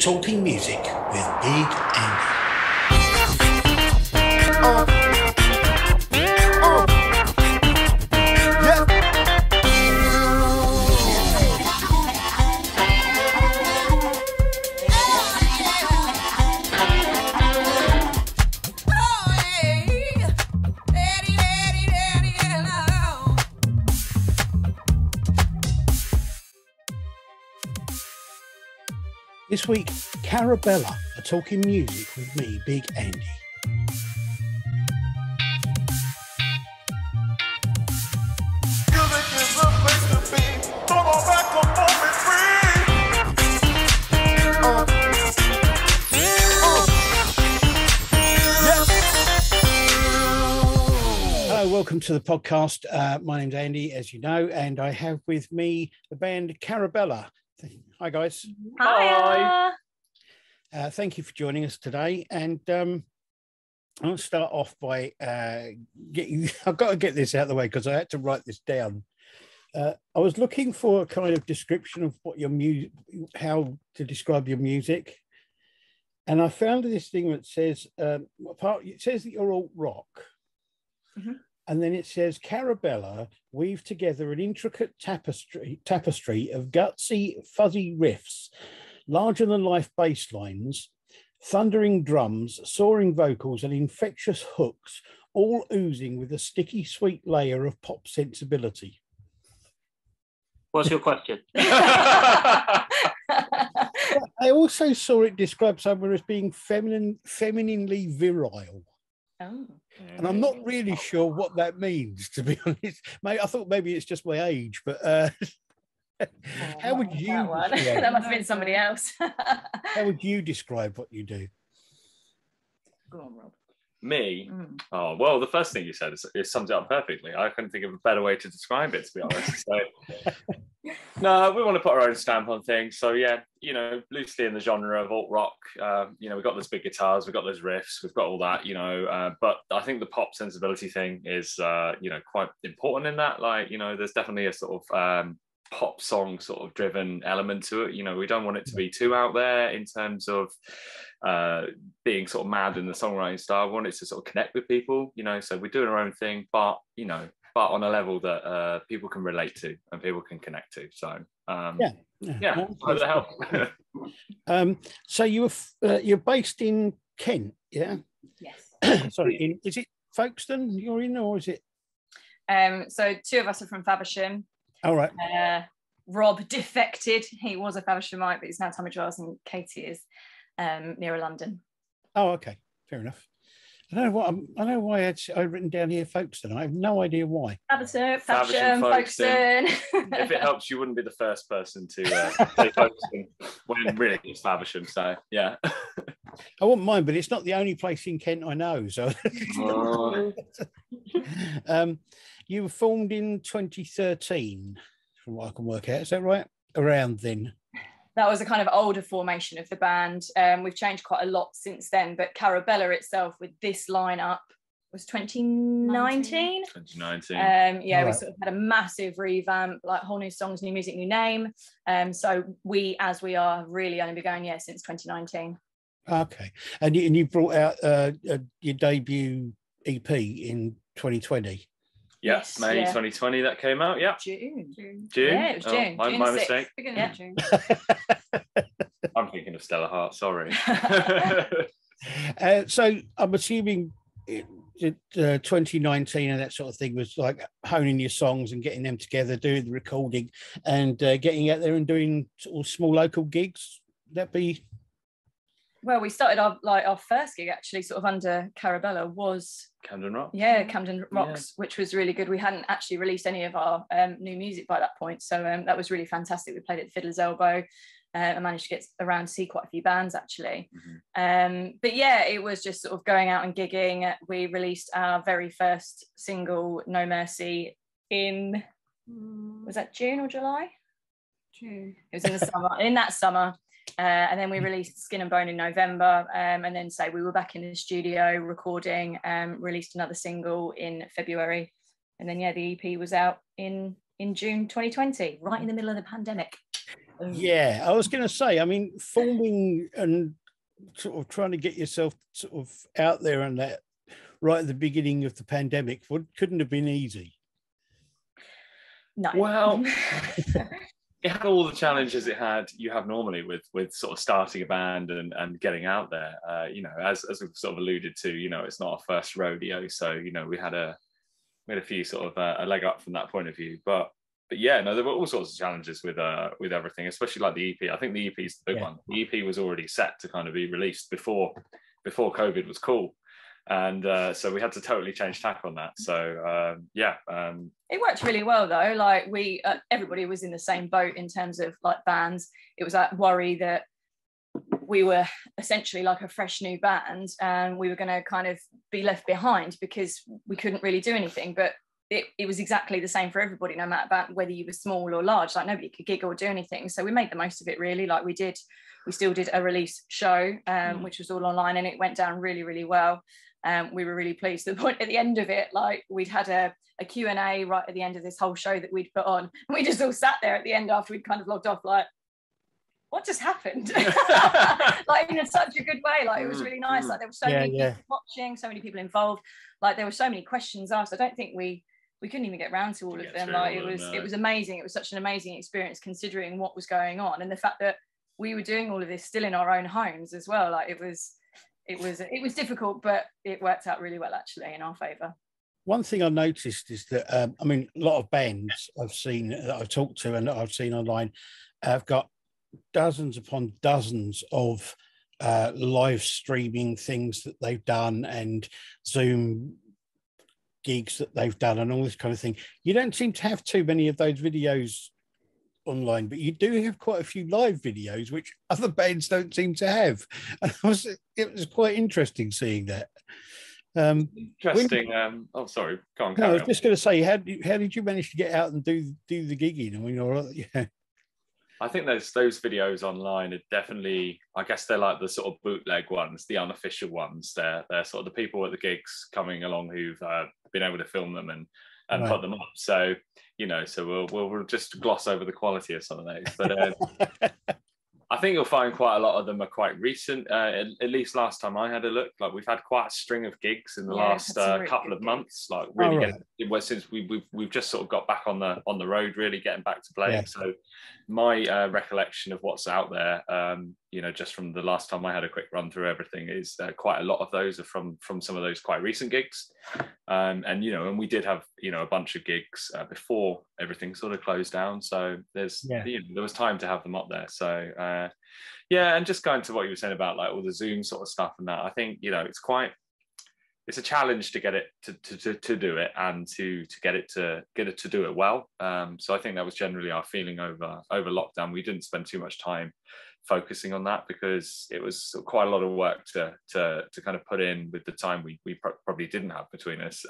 Talking Music with Big Andy. This week, Karobela are talking music with me, Big Andy. Hello, welcome to the podcast. My name's Andy, as you know, and I have with me the band Karobela. Hi, guys. Hi. Thank you for joining us today. And I'll start off by I've got to get this out of the way because I had to write this down. I was looking for a kind of description of what your music, how to describe your music. And I found this thing that says, it says that you're alt rock. Mm-hmm. And then it says, Karobela weave together an intricate tapestry of gutsy, fuzzy riffs, larger-than-life bass lines, thundering drums, soaring vocals, and infectious hooks, all oozing with a sticky, sweet layer of pop sensibility. What's your question? I also saw it described somewhere as being femininely virile. Oh. And I'm not really sure what that means, to be honest. I thought maybe it's just my age, but how would you? That must have been somebody else. How would you describe what you do? Go on, Rob. Me? Oh, well, the first thing you said is sums it up perfectly. I couldn't think of a better way to describe it, to be honest. So, no, we want to put our own stamp on things. So, yeah, loosely in the genre of alt rock. We've got those big guitars, we've got those riffs, we've got all that, but I think the pop sensibility thing is, quite important in that. Like, there's definitely a sort of pop song sort of driven element to it. We don't want it to be too out there in terms of being sort of mad in the songwriting style. We want it to sort of connect with people, so we're doing our own thing, but on a level that people can relate to and people can connect to. So yeah, hope that helps. So you're based in Kent, yeah? Yes. Sorry, is it Folkestone you're in, or is it? So two of us are from Faversham. All right. Rob defected. He was a Favershamite, but he's now Tunbridge Wells, and Katie is nearer London. Oh, okay, fair enough. I don't know why I've written down here Folkestone. I have no idea why. Faversham, Folkestone. If it helps, you wouldn't be the first person to say Folkestone when really it's Faversham. So yeah. I wouldn't mind, but it's not the only place in Kent I know. So, you were formed in 2013, from what I can work out. Is that right? Around then. That was a kind of older formation of the band. We've changed quite a lot since then, but Karobela itself with this lineup was 2019. 2019. Right. We sort of had a massive revamp, like whole new songs, new music, new name. So we, as we are, really only been going since 2019. Okay, and you brought out your debut EP in 2020. Yes, May 2020 that came out. Yeah, June. Yeah, it was June. My mistake. Beginning of June. I'm thinking of Stella Hart. Sorry. So I'm assuming 2019 and that sort of thing was like honing your songs and getting them together, doing the recording, and getting out there and doing sort of small local gigs. That be. Well, we started our first gig actually sort of under Karobela was Camden Rock. Yeah, Camden Rocks, which was really good. We hadn't actually released any of our new music by that point, so that was really fantastic. We played at Fiddler's Elbow. I managed to get around to see quite a few bands actually. Mm-hmm. But yeah, it was just sort of going out and gigging. We released our very first single, No Mercy, in was that June or July? June. It was in the summer. In that summer. And then we released Skin and Bone in November, and then we were back in the studio recording, released another single in February, and then the EP was out in June 2020, right in the middle of the pandemic. Yeah, I was going to say, I mean, forming and sort of trying to get yourself sort of out there and that right at the beginning of the pandemic couldn't have been easy. No. Well, it had all the challenges you have normally with sort of starting a band and getting out there. You know, as we've sort of alluded to, you know, it's not our first rodeo, so you know we had a few sort of a leg up from that point of view. But yeah, no, there were all sorts of challenges with everything, especially like the EP. I think the EP is the big one. The EP was already set to kind of be released before COVID was cool. And so we had to totally change tack on that. So it worked really well though. Like we everybody was in the same boat in terms of like bands. It was that worry that we were essentially like a fresh new band and we were going to kind of be left behind because we couldn't really do anything. But it was exactly the same for everybody, no matter whether you were small or large. Like nobody could gig or do anything. So we made the most of it really. Like we still did a release show, which was all online, and it went down really, really well. We were really pleased to the point at the end of it, like we'd had a Q&A right at the end of this whole show that we'd put on. And we just all sat there at the end after we'd kind of logged off, like, what just happened? Like in such a good way. Like it was really nice. Like there were so many people watching, so many people involved. Like there were so many questions asked. I don't think we couldn't even get around to all of them. Like it was amazing. It was such an amazing experience considering what was going on and the fact that we were doing all of this still in our own homes as well. Like it was difficult, but it worked out really well actually in our favour. One thing I noticed is that I mean, a lot of bands I've seen that I've talked to and that I've seen online have got dozens upon dozens of live streaming things that they've done and Zoom gigs that they've done and all this kind of thing. You don't seem to have too many of those videos online, but you do have quite a few live videos which other bands don't seem to have. And it was quite interesting seeing that. Interesting. Oh, sorry. Go on. No, I was just going to say, how did you manage to get out and do the gigging? I mean, yeah. I think those videos online are definitely, I guess they're like the sort of bootleg ones, the unofficial ones. They're sort of the people at the gigs coming along who've been able to film them and put them up. So, you know, so we'll just gloss over the quality of some of those. But I think you'll find quite a lot of them are quite recent. At least last time I had a look, like we've had quite a string of gigs in the last couple of months. Like really since we've just sort of got back on the road, really getting back to playing. Yeah. So my recollection of what's out there, you know, just from the last time I had a quick run through everything, is quite a lot of those are from some of those quite recent gigs. And you know, and we did have, you know, a bunch of gigs before everything sort of closed down. So there's you know, there was time to have them up there. So yeah, and just going to what you were saying about like all the Zoom sort of stuff and that, I think, you know, it's a challenge to get it to do it and to get it to do it well. So I think that was generally our feeling over lockdown. We didn't spend too much time focusing on that because it was quite a lot of work to kind of put in with the time we probably didn't have between us.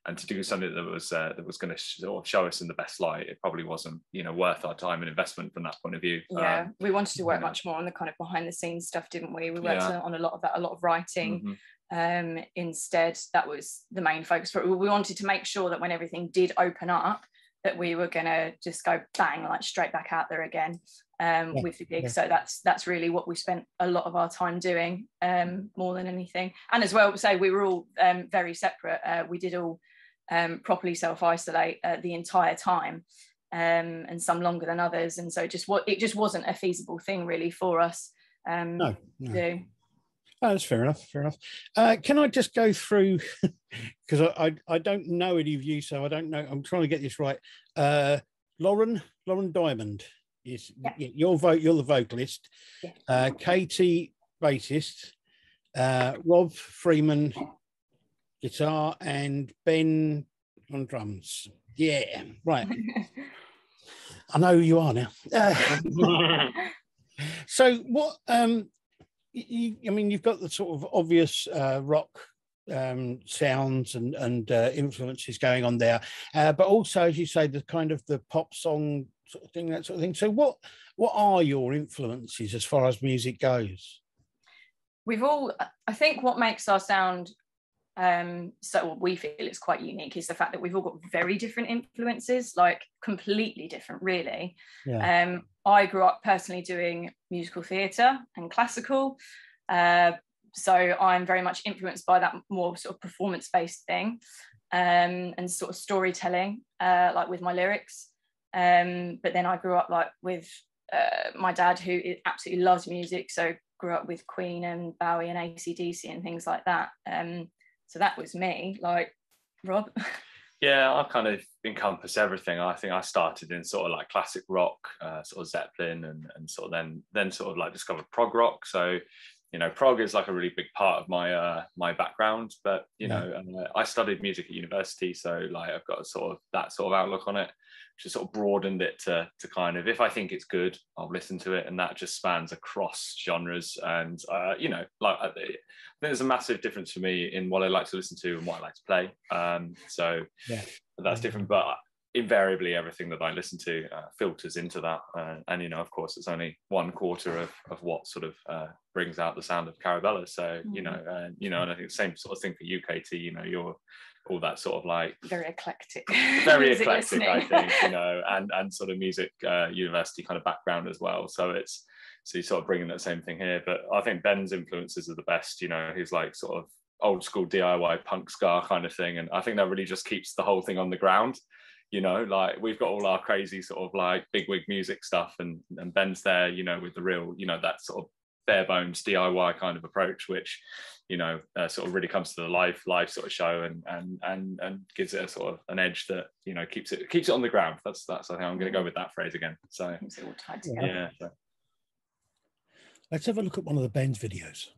And to do something that was going to sort of show us in the best light, it probably wasn't, you know, worth our time and investment from that point of view. Yeah, we wanted to work much more on the kind of behind the scenes stuff, didn't we? We worked on a lot of that, a lot of writing. Instead, that was the main focus for it. We wanted to make sure that when everything did open up, that we were going to just go bang, like straight back out there again with the gig. So that's really what we spent a lot of our time doing, more than anything. And as well, so we were all very separate. We did all properly self-isolate the entire time, and some longer than others. And so it just wasn't a feasible thing really for us to do. Oh, that's fair enough. Can I just go through, because I don't know any of you, so I don't know. I'm trying to get this right. Lauren Diamond is you're the vocalist. Yeah. Katie, bassist. Rob Freeman, guitar, and Ben on drums. Yeah, right. I know who you are now. So what? I mean, you've got the sort of obvious rock sounds and influences going on there, but also, as you say, the kind of the pop song sort of thing, that sort of thing. So what are your influences as far as music goes? I think what makes our sound so we feel it's quite unique, is the fact that we've all got very different influences, like completely different, really. Yeah. I grew up personally doing musical theatre and classical, so I'm very much influenced by that more sort of performance-based thing, and sort of storytelling, like with my lyrics. But then I grew up like with my dad, who absolutely loves music, so grew up with Queen and Bowie and AC/DC and things like that. So that was me. Like, Rob? Yeah, I kind of encompass everything. I think I started in sort of like classic rock, sort of Zeppelin, and sort of then sort of like discovered prog rock. So, you know, prog is like a really big part of my my background. But you know, I studied music at university, so like I've got a sort of that sort of outlook on it, which has sort of broadened it to kind of, if I think it's good, I'll listen to it, and that just spans across genres. And you know, like I think there's a massive difference for me in what I like to listen to and what I like to play. So that's different, but invariably everything that I listen to filters into that, and you know, of course, it's only 1/4 of what sort of brings out the sound of Karobela. So you know, and I think the same sort of thing for UKT. You know, you're all that sort of like very eclectic, very eclectic, I think, you know, and sort of music university kind of background as well. So you're sort of bringing that same thing here. But I think Ben's influences are the best. You know, he's like sort of old school DIY punk ska kind of thing, and I think that really just keeps the whole thing on the ground. You know, like we've got all our crazy sort of like bigwig music stuff, and Ben's there, you know, with the real, you know, that sort of bare bones DIY kind of approach, which, you know, sort of really comes to the live sort of show, and gives it a sort of an edge that, you know, keeps it on the ground. That's I think I'm going to go with that phrase again. So it's all tied together. Yeah. So. Let's have a look at one of the band's videos.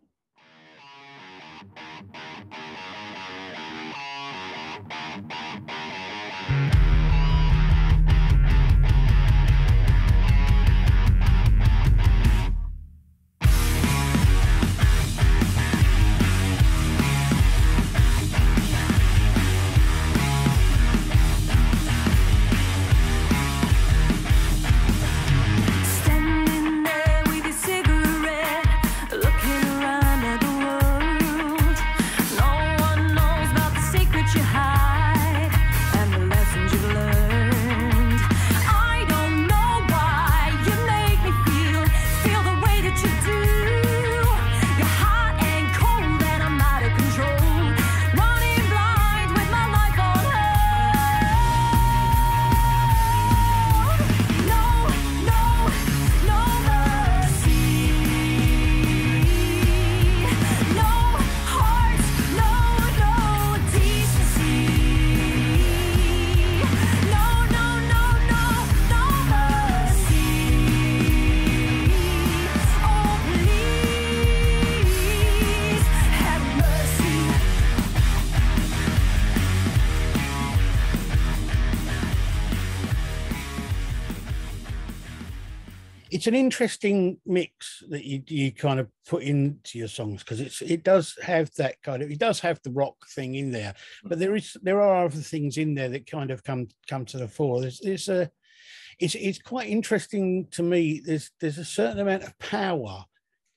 It's an interesting mix that you kind of put into your songs, because it does have that kind of, it does have the rock thing in there, but there are other things in there that kind of come to the fore. It's quite interesting to me. There's a certain amount of power,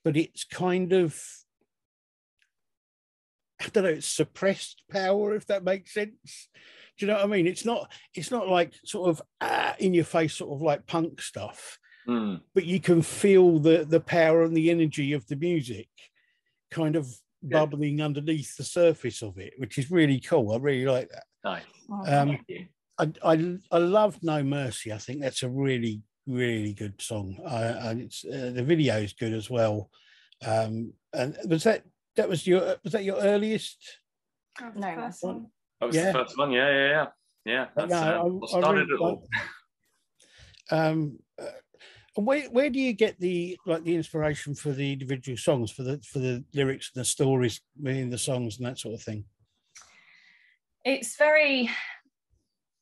but it's kind of, I don't know, it's suppressed power, if that makes sense. Do you know what I mean? It's not like sort of in your face sort of like punk stuff. But you can feel the power and the energy of the music kind of bubbling underneath the surface of it, which is really cool. I really like that. Nice. I love No Mercy. I think that's a really, really good song. And it's the video is good as well. And was that your earliest? No, first one. That was the first one. Yeah. That's I started really it all. Where do you get the inspiration for the individual songs, for the lyrics and the stories within the songs and that sort of thing?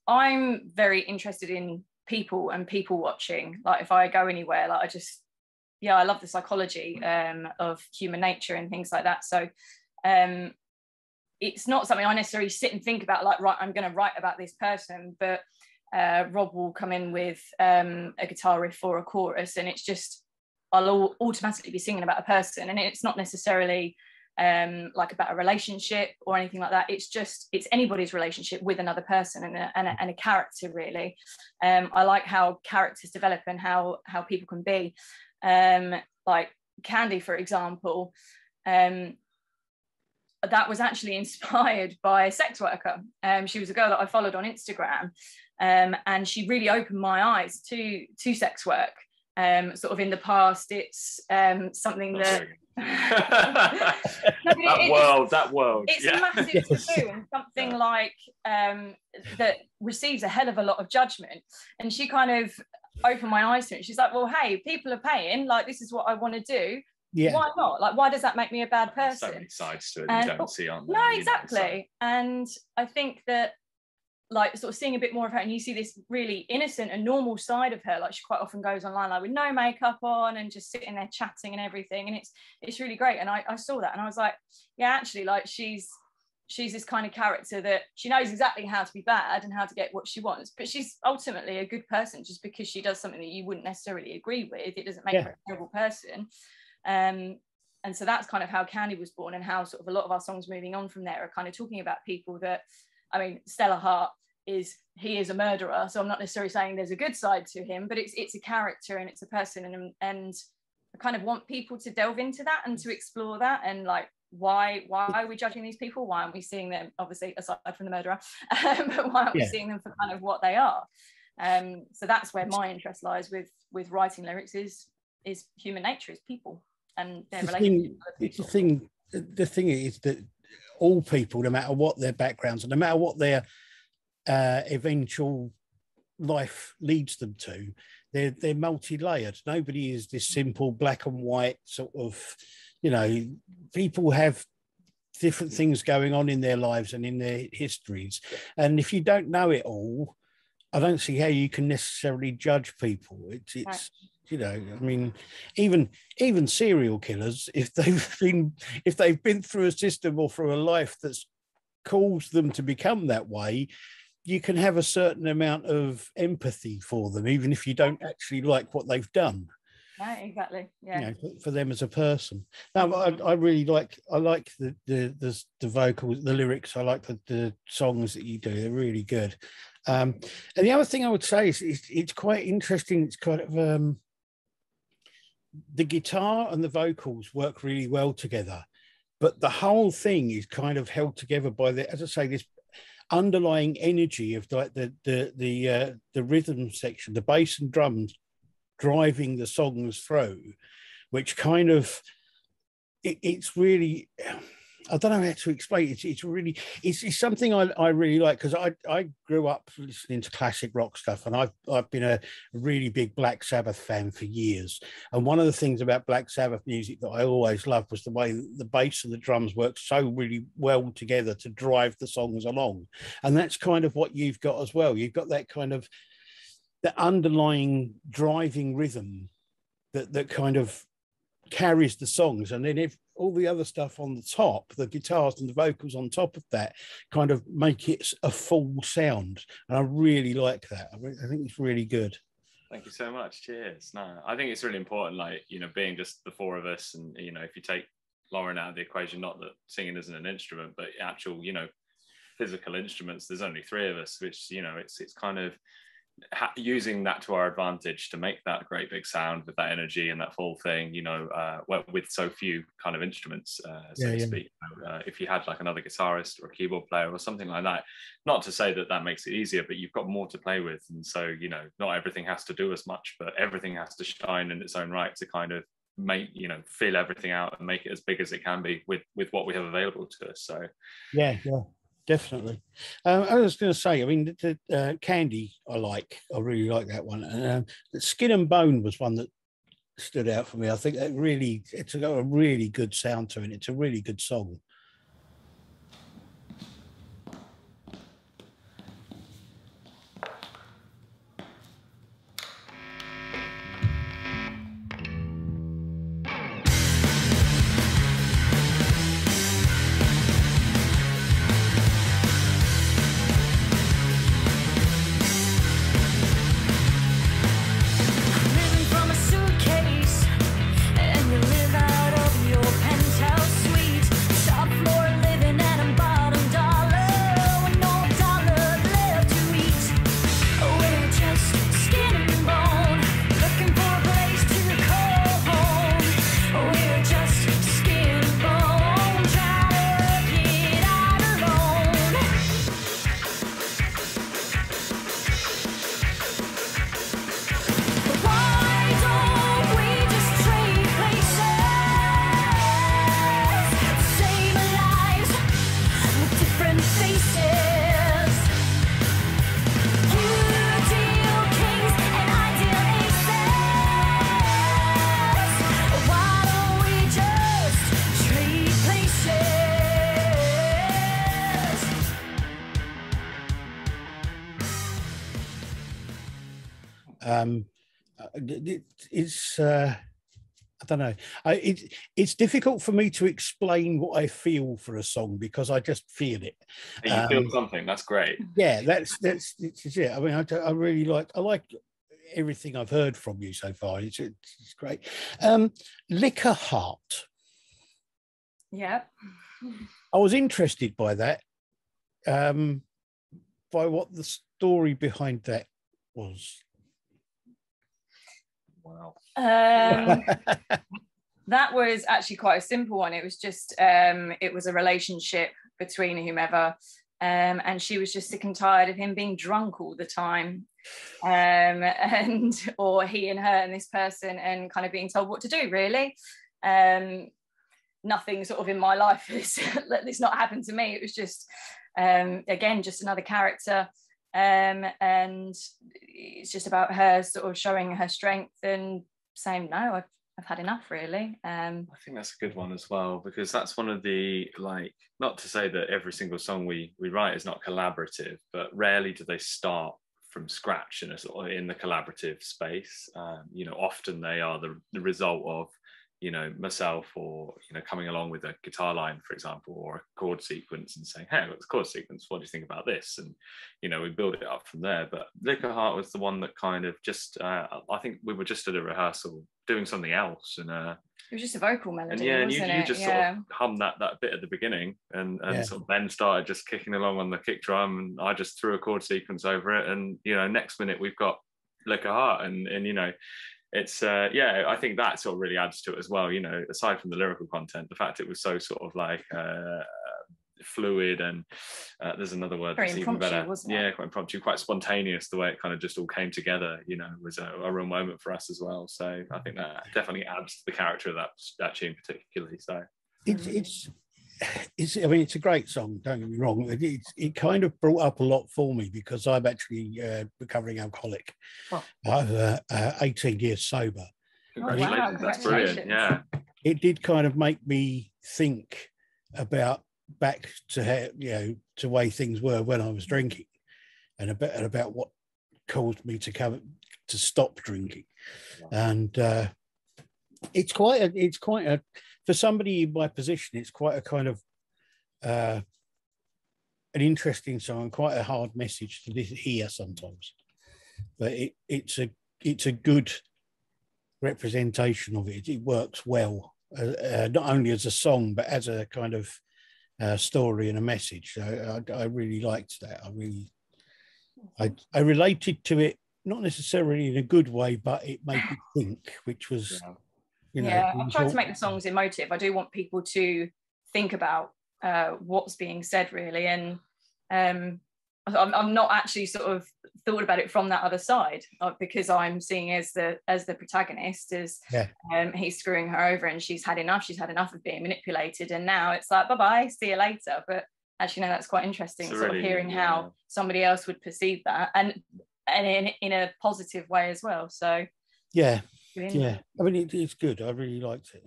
I'm very interested in people and people watching. Like if I go anywhere, like I love the psychology of human nature and things like that. So it's not something I necessarily sit and think about, like, right, I'm going to write about this person, but Rob will come in with a guitar riff or a chorus, and it's just, I'll automatically be singing about a person, and it's not necessarily like about a relationship or anything like that. It's anybody's relationship with another person and a character, really. I like how characters develop and how people can be. Like Candy, for example, that was actually inspired by a sex worker. She was a girl that I followed on Instagram, and she really opened my eyes to sex work. Sort of in the past, it's something that that world it's a massive taboo, and something like that receives a hell of a lot of judgment. And she kind of opened my eyes to it. She's like, well, hey, people are paying, like, this is what I want to do. Why not? Like, why does that make me a bad person? So many sides to it you don't see on there. No, exactly. And I think that, like, sort of seeing a bit more of her, and you see this really innocent and normal side of her. Like, she quite often goes online like with no makeup on and just sitting there chatting and everything, and it's really great. And I saw that and I was like, yeah, actually, like, she's this kind of character that she knows exactly how to be bad and how to get what she wants, but she's ultimately a good person. Just because she does something that you wouldn't necessarily agree with, it doesn't make her a terrible person. And so that's kind of how Candy was born, and how sort of a lot of our songs moving on from there are kind of talking about people that, I mean, Stella Hart he is a murderer, so I'm not necessarily saying there's a good side to him, but it's a character and it's a person, and I kind of want people to delve into that and to explore that, and like, why are we judging these people? Why aren't we seeing them, obviously aside from the murderer, but why aren't we seeing them for kind of what they are? So that's where my interest lies with writing lyrics, is human nature, is people and their relationship. The thing is that all people, no matter what their backgrounds and no matter what their eventual life leads them to, they're multi-layered. Nobody is this simple black and white sort of, people have different things going on in their lives and in their histories, and if you don't know it all, I don't see how you can necessarily judge people. It's right. I mean, even serial killers, if they've been through a system or through a life that's caused them to become that way, you can have a certain amount of empathy for them, even if you don't actually like what they've done. Right, exactly. Yeah. For them as a person. Now, I really like the vocals, the lyrics. I like the songs that you do. They're really good. And the other thing I would say is it's quite interesting. It's kind of the guitar and the vocals work really well together, but the whole thing is kind of held together by as I say, this underlying energy of like the rhythm section, the bass and drums driving the songs through, which kind of it's really, I don't know how to explain it. It's really it's something I really like, because I grew up listening to classic rock stuff, and I've been a really big Black Sabbath fan for years. And one of the things about Black Sabbath music that I always loved was the way the bass and the drums work so really well together to drive the songs along. And that's kind of what you've got as well. You've got that kind of the underlying driving rhythm that kind of carries the songs, and then if all the other stuff on the top, the guitars and the vocals on top of that, kind of make it a full sound. And I really like that. I think it's really good. Thank you so much. Cheers. No, I think it's really important, like, being just the four of us, and if you take Lauren out of the equation, not that singing isn't an instrument, but actual physical instruments, there's only three of us, which it's kind of using that to our advantage to make that great big sound with that energy and that full thing, with so few kind of instruments, so to speak. If you had like another guitarist or a keyboard player or something like that, not to say that makes it easier, but you've got more to play with. And so, not everything has to do as much, but everything has to shine in its own right to kind of make, fill everything out and make it as big as it can be with what we have available to us. So yeah. Definitely. I was going to say, I mean, the Candy, I really like that one. And Skin and Bone was one that stood out for me. I think that it's got a really good sound to it. It's a really good song. Living from a suitcase, and you live out of your penthouse suite. it's I don't know. It's difficult for me to explain what I feel for a song because I just feel it. And you feel something. That's great. Yeah, that's it. I mean, I really like everything I've heard from you so far. It's great. Liquor Heart. Yeah. I was interested by that. By what the story behind that was. Wow. That was actually quite a simple one. It was just it was a relationship between whomever, and she was just sick and tired of him being drunk all the time, and or he and her and this person, and kind of being told what to do, really. Nothing sort of in my life has let this not happen to me. It was just again just another character, and it's just about her sort of showing her strength and saying, no, I've had enough, really. I think that's a good one as well, because that's one of the, like, not to say that every single song we write is not collaborative, but rarely do they start from scratch in the collaborative space. Often they are the result of myself, or coming along with a guitar line, for example, or a chord sequence, and saying, hey, I've got this chord sequence, what do you think about this? And we build it up from there. But Liquor Heart was the one that kind of just I think we were just at a rehearsal doing something else, and it was just a vocal melody, and you just sort of hummed that bit at the beginning, and sort of Ben started just kicking along on the kick drum, and I just threw a chord sequence over it, and next minute we've got Liquor Heart, and it's I think that sort of really adds to it as well, aside from the lyrical content, the fact it was so sort of like fluid, and there's another word that's even better, quite impromptu, quite spontaneous, the way it kind of just all came together, was a real moment for us as well. So I think that definitely adds to the character of that tune particularly. So I mean, it's a great song, don't get me wrong. It kind of brought up a lot for me because I'm actually a recovering alcoholic. I'm 18 years sober. Congratulations. Wow, that's brilliant. Yeah. It did kind of make me think about back to to way things were when I was drinking, and about what caused me to stop drinking. And it's quite a for somebody in my position, it's quite a kind of an interesting song, quite a hard message to hear sometimes. But it's a good representation of it. It works well, not only as a song but as a kind of story and a message. So I really liked that. I related to it, not necessarily in a good way, but it made me think, which was. I've tried to make the songs emotive. I do want people to think about what's being said, really, and I'm not actually sort of thought about it from that other side, because I'm seeing as the protagonist, as he's screwing her over, and she's had enough of being manipulated, and now it's like, bye-bye, see you later. But actually, no, that's quite interesting, sort of hearing how somebody else would perceive that, and in a positive way as well. So yeah, I mean, it's good. I really liked it.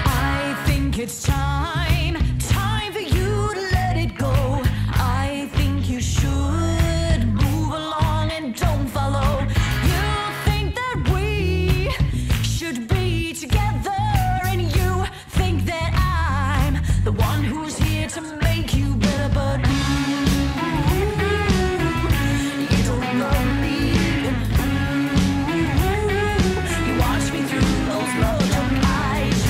I think it's time for you to let it go. I think you should move along and don't follow. You think that we should be together, and you think that I'm the one who's here to make you better, but you don't know me. You watch me through those blowjob eyes.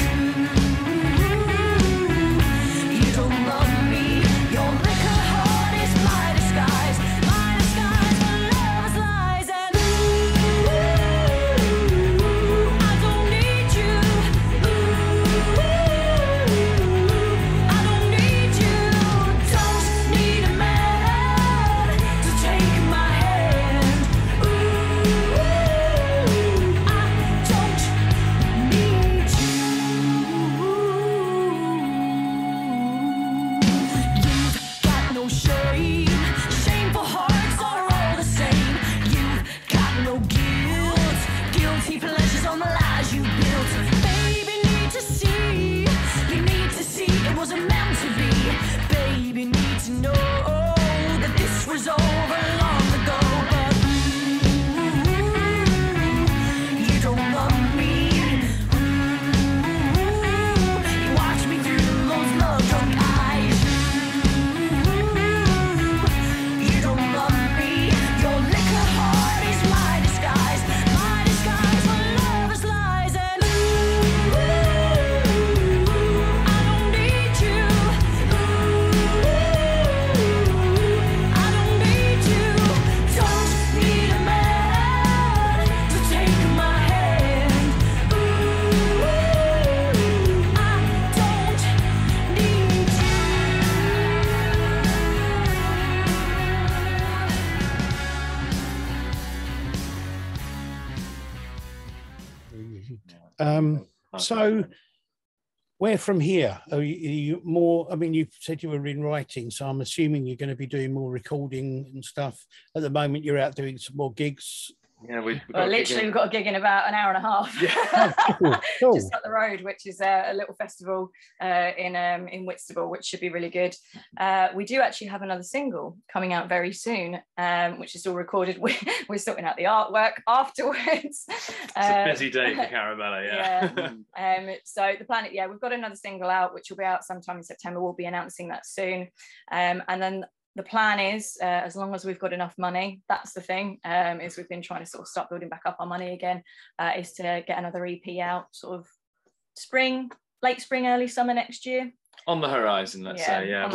So where from here? Are you more, I mean, you said you were in writing, so I'm assuming you're going to be doing more recording and stuff. At the moment, you're out doing some more gigs. Yeah, we've we've got a gig in about an hour and a half. Yeah. Cool. Just up the road, which is a little festival in Whitstable, which should be really good. We do actually have another single coming out very soon, which is all recorded. We're sorting out the artwork afterwards. It's a busy day for Karobela, yeah. So the plan, we've got another single out, which will be out sometime in September. We'll be announcing that soon. And then the plan is, as long as we've got enough money, that's the thing, is we've been trying to sort of start building back up our money again, is to get another EP out sort of late spring, early summer next year. On the horizon, let's say, yeah.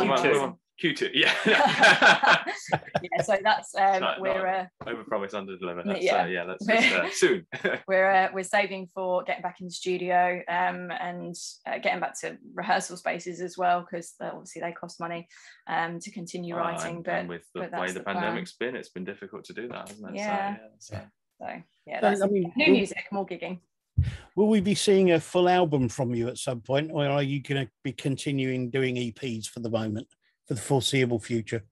Q2, yeah. Yeah, so that's we're overpromise, underdeliver. Let's soon. we're saving for getting back in the studio, and getting back to rehearsal spaces as well, because obviously they cost money to continue writing. And with the way the pandemic's been, it's been difficult to do that, hasn't it? Yeah. So That's new music, more gigging. Will we be seeing a full album from you at some point, or are you going to be continuing doing EPs for the moment, for the foreseeable future?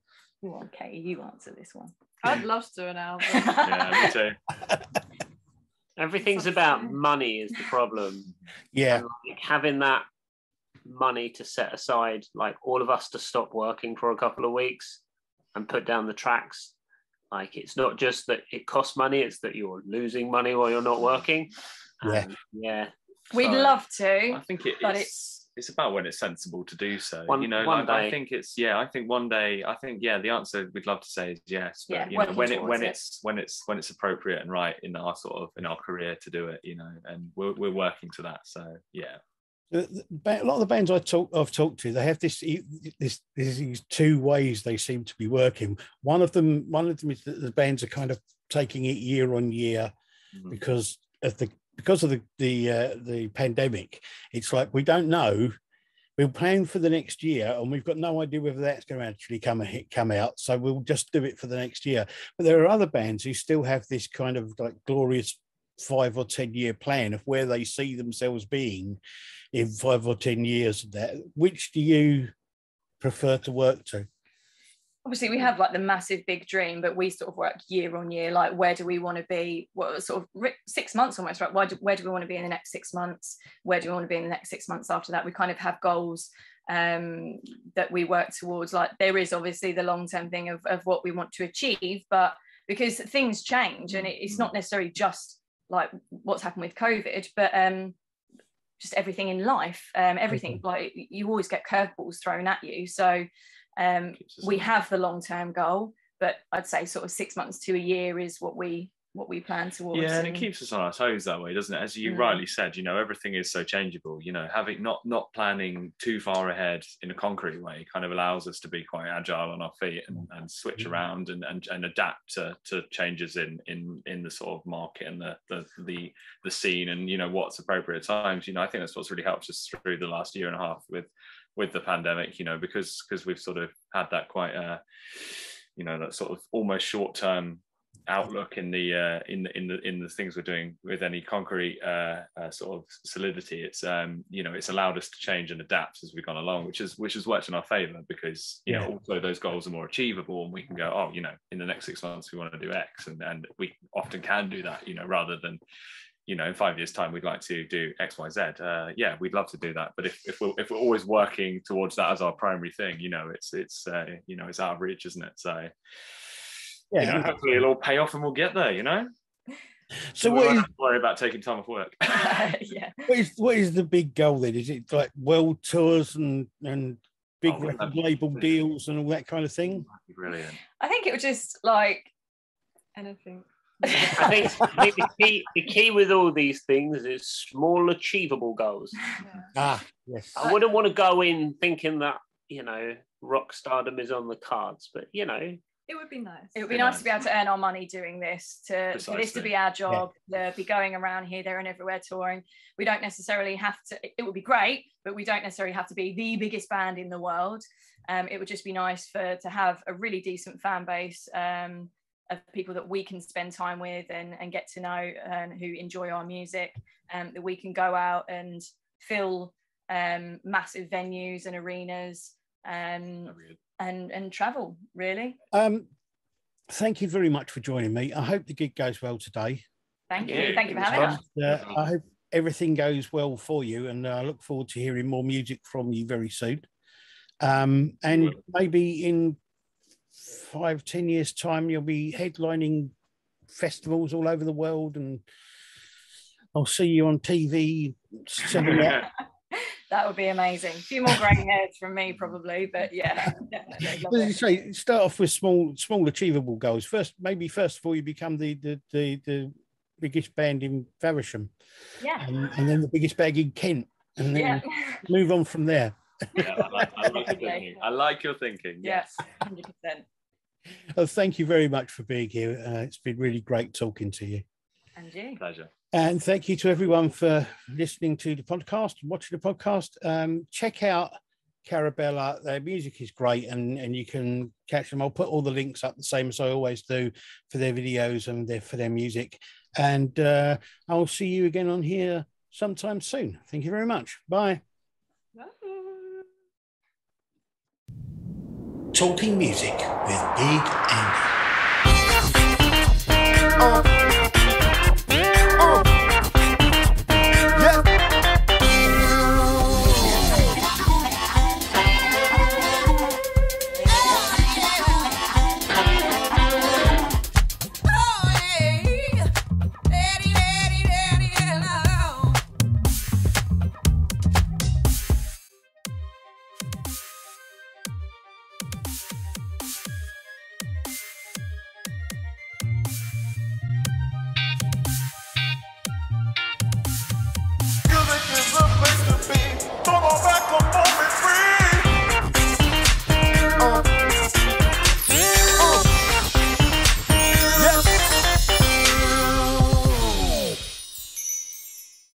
Okay, you answer this one. I'd love to do an album. Yeah, me too. Everything's about money is the problem. Yeah. And like having that money to set aside, like all of us to stop working for a couple of weeks and put down the tracks. Like, it's not just that it costs money, it's that you're losing money while you're not working. Yeah. We'd love to. I think it's about when it's sensible to do so. One day. I think one day. I think the answer we'd love to say is yes. But when it's appropriate and right in our career to do it, and we're working to that. So yeah. A lot of the bands I've talked to, they have these two ways they seem to be working. One of them is that the bands are kind of taking it year on year because of the pandemic. It's like, we don't know. We'll plan for the next year, and we've got no idea whether that's going to actually come out. So we'll just do it for the next year. But there are other bands who still have this kind of like glorious 5 or 10 year plan of where they see themselves being in 5 or 10 years. Which do you prefer to work to? Obviously, we have like the massive big dream, but we sort of work year on year. Like, where do we want to be? What sort of 6 months almost, right? Where do we want to be in the next 6 months? Where do we want to be in the next 6 months after that? We kind of have goals that we work towards. Like, there is obviously the long-term thing of what we want to achieve, but because things change, and it's not necessarily just like what's happened with COVID, but just everything in life, everything, like you always get curveballs thrown at you. So we have the long-term goal, but I'd say sort of 6 months to a year is what we plan towards. Yeah, and it keeps us on our toes that way, doesn't it? As you rightly said, everything is so changeable. Having not planning too far ahead in a concrete way kind of allows us to be quite agile on our feet and switch around and adapt to changes in the sort of market and the scene, and what's appropriate at times. I think that's what's really helped us through the last year and a half with the pandemic, because we've sort of had that quite that sort of almost short-term outlook in the things we're doing with any concrete sort of solidity. It's it's allowed us to change and adapt as we've gone along, which has worked in our favor, because also those goals are more achievable, and we can go, in the next 6 months we want to do X, and we often can do that, rather than in 5 years' time we'd like to do X, Y, Z. We'd love to do that, but if we're always working towards that as our primary thing, it's out of reach, isn't it? So hopefully it'll all pay off and we'll get there, So we don't have to worry about taking time off work. What is the big goal then? Is it like world tours and big record label deals and all that kind of thing? Brilliant. I think it was just like anything. I think the key with all these things is small, achievable goals. Yes. I wouldn't want to go in thinking that rock stardom is on the cards, but it would be nice. It would be nice to be able to earn our money doing this, for this to be our job, to be going around here, there, and everywhere touring. We don't necessarily have to. It would be great, but we don't necessarily have to be the biggest band in the world. It would just be nice to have a really decent fan base. people that we can spend time with and get to know and who enjoy our music, that we can go out and fill massive venues and arenas and travel, really. Thank you very much for joining me. I hope the gig goes well today. Thank you for having us. I hope everything goes well for you, and I look forward to hearing more music from you very soon. And maybe in 5-10 years' time, you'll be headlining festivals all over the world, and I'll see you on TV selling out. That would be amazing. A few more grey hairs from me, probably, but yeah, definitely. As you say, start off with small, achievable goals. First of all, you become the biggest band in Faversham, and then the biggest band in Kent, and then move on from there. Yeah, I like your thinking. Yes, 100%. Oh, thank you very much for being here. It's been really great talking to you. And you. Pleasure. And thank you to everyone for listening to the podcast, watching the podcast. Check out Karobela. Their music is great, and you can catch them. I'll put all the links up, the same as I always do, for their videos and for their music. And I'll see you again on here sometime soon. Thank you very much. Bye. Talking Music with Big Andy.